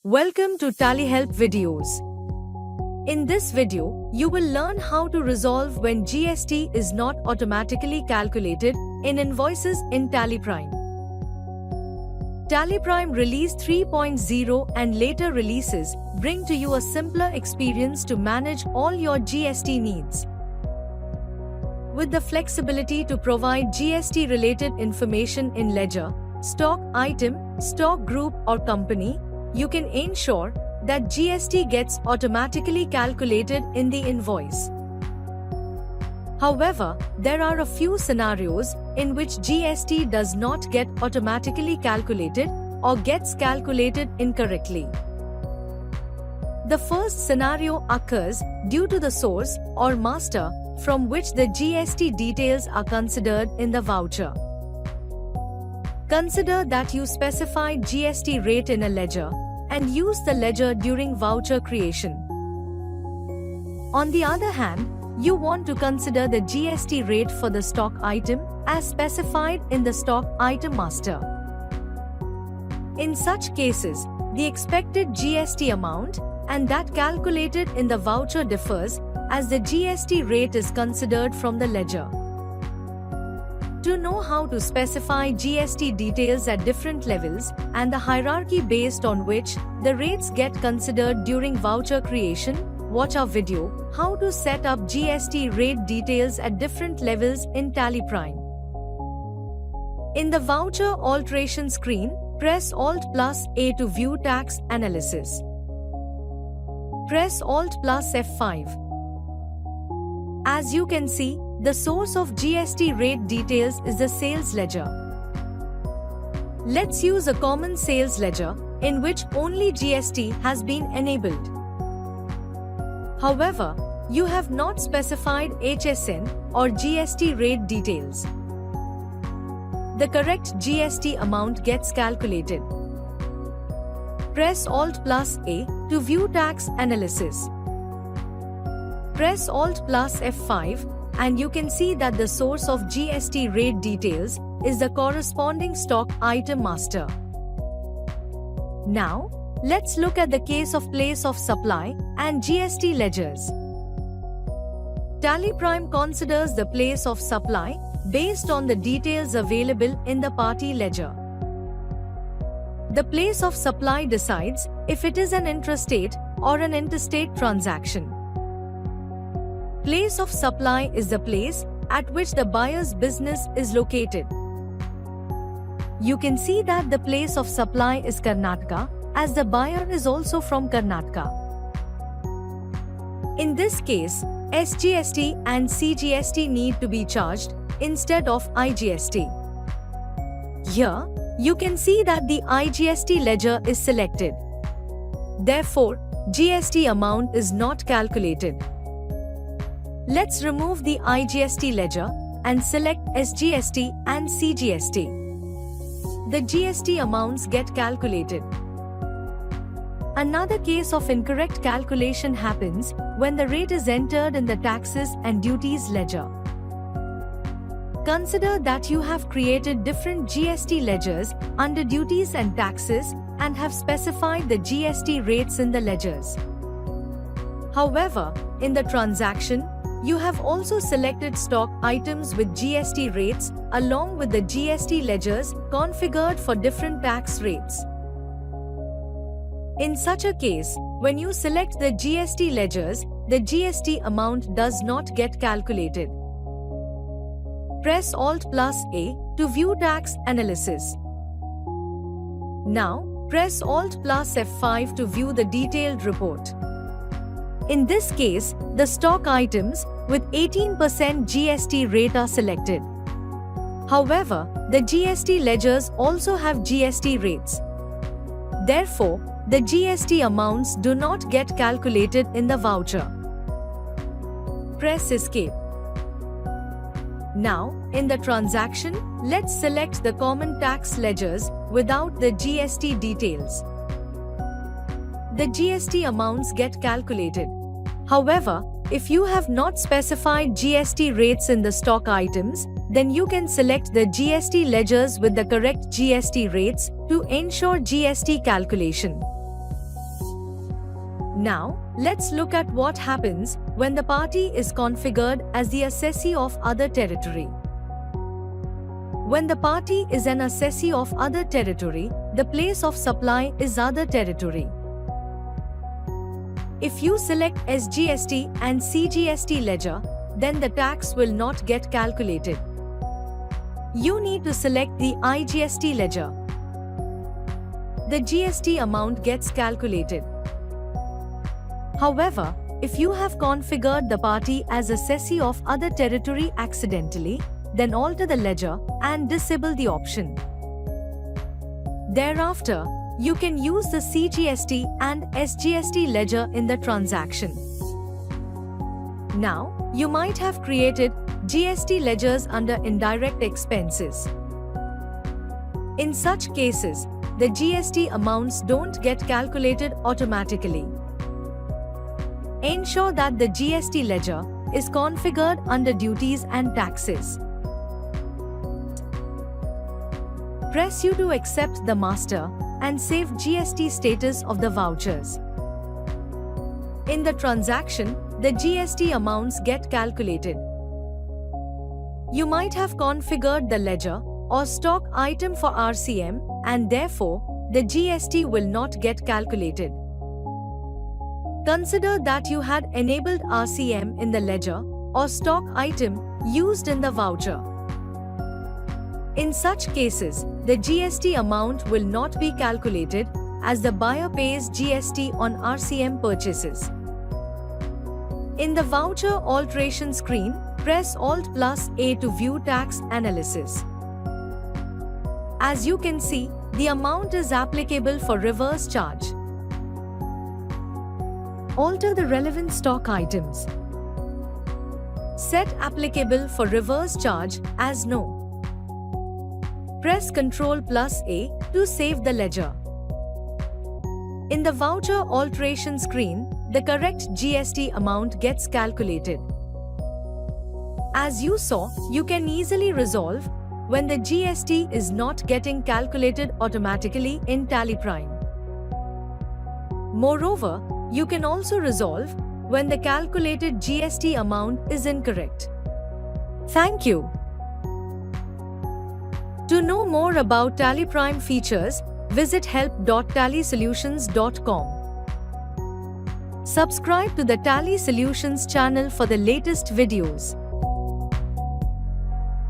Welcome to TallyHelp videos. In this video, you will learn how to resolve when GST is not automatically calculated in invoices in TallyPrime. TallyPrime Release 3.0 and later releases bring to you a simpler experience to manage all your GST needs. With the flexibility to provide GST-related information in ledger, stock item, stock group or company, you can ensure that GST gets automatically calculated in the invoice. However, there are a few scenarios in which GST does not get automatically calculated or gets calculated incorrectly. The first scenario occurs due to the source or master from which the GST details are considered in the voucher. Consider that you specified GST rate in a ledger and use the ledger during voucher creation. On the other hand, you want to consider the GST rate for the stock item as specified in the stock item master. In such cases, the expected GST amount and that calculated in the voucher differs as the GST rate is considered from the ledger. To know how to specify GST details at different levels and the hierarchy based on which the rates get considered during voucher creation, watch our video, How to Set Up GST Rate Details at Different Levels in TallyPrime. In the voucher alteration screen, press Alt+A to view tax analysis. Press Alt+F5. As you can see, the source of GST rate details is the sales ledger. Let's use a common sales ledger in which only GST has been enabled. However, you have not specified HSN or GST rate details. The correct GST amount gets calculated. Press Alt+A to view tax analysis. Press Alt+F5 and you can see that the source of GST rate details is the corresponding stock item master. Now, let's look at the case of place of supply and GST ledgers. TallyPrime considers the place of supply based on the details available in the party ledger. The place of supply decides if it is an intrastate or an interstate transaction. Place of supply is the place at which the buyer's business is located. You can see that the place of supply is Karnataka, as the buyer is also from Karnataka. In this case, SGST and CGST need to be charged instead of IGST. Here, you can see that the IGST ledger is selected. Therefore, GST amount is not calculated. Let's remove the IGST ledger and select SGST and CGST. The GST amounts get calculated. Another case of incorrect calculation happens when the rate is entered in the taxes and duties ledger. Consider that you have created different GST ledgers under duties and taxes and have specified the GST rates in the ledgers. However, in the transaction, you have also selected stock items with GST rates along with the GST ledgers configured for different tax rates. In such a case, when you select the GST ledgers, the GST amount does not get calculated. Press Alt+A to view tax analysis. Now, press Alt+F5 to view the detailed report. In this case, the stock items with 18% GST rate are selected. However, the GST ledgers also have GST rates. Therefore, the GST amounts do not get calculated in the voucher. Press Escape. Now, in the transaction, let's select the common tax ledgers without the GST details. The GST amounts get calculated. However, if you have not specified GST rates in the stock items, then you can select the GST ledgers with the correct GST rates to ensure GST calculation. Now, let's look at what happens when the party is configured as the assessee of other territory. When the party is an assessee of other territory, the place of supply is other territory. If you select SGST and CGST ledger, then the tax will not get calculated. You need to select the IGST ledger. The GST amount gets calculated. However, if you have configured the party as assessee of other territory accidentally, then alter the ledger and disable the option. Thereafter, you can use the CGST and SGST ledger in the transaction. Now, you might have created GST ledgers under indirect expenses. In such cases, the GST amounts don't get calculated automatically. Ensure that the GST ledger is configured under duties and taxes. Press U to accept the master and save GST status of the vouchers. In the transaction, the GST amounts get calculated. You might have configured the ledger or stock item for RCM, and therefore, the GST will not get calculated. Consider that you had enabled RCM in the ledger or stock item used in the voucher. In such cases, the GST amount will not be calculated as the buyer pays GST on RCM purchases. In the voucher alteration screen, press Alt+A to view tax analysis. As you can see, the amount is applicable for reverse charge. Alter the relevant stock items. Set applicable for reverse charge as no. Press Ctrl+A to save the ledger. In the voucher alteration screen, the correct GST amount gets calculated. As you saw, you can easily resolve when the GST is not getting calculated automatically in TallyPrime. Moreover, you can also resolve when the calculated GST amount is incorrect. Thank you. To know more about TallyPrime features, visit help.tallysolutions.com. Subscribe to the Tally Solutions channel for the latest videos.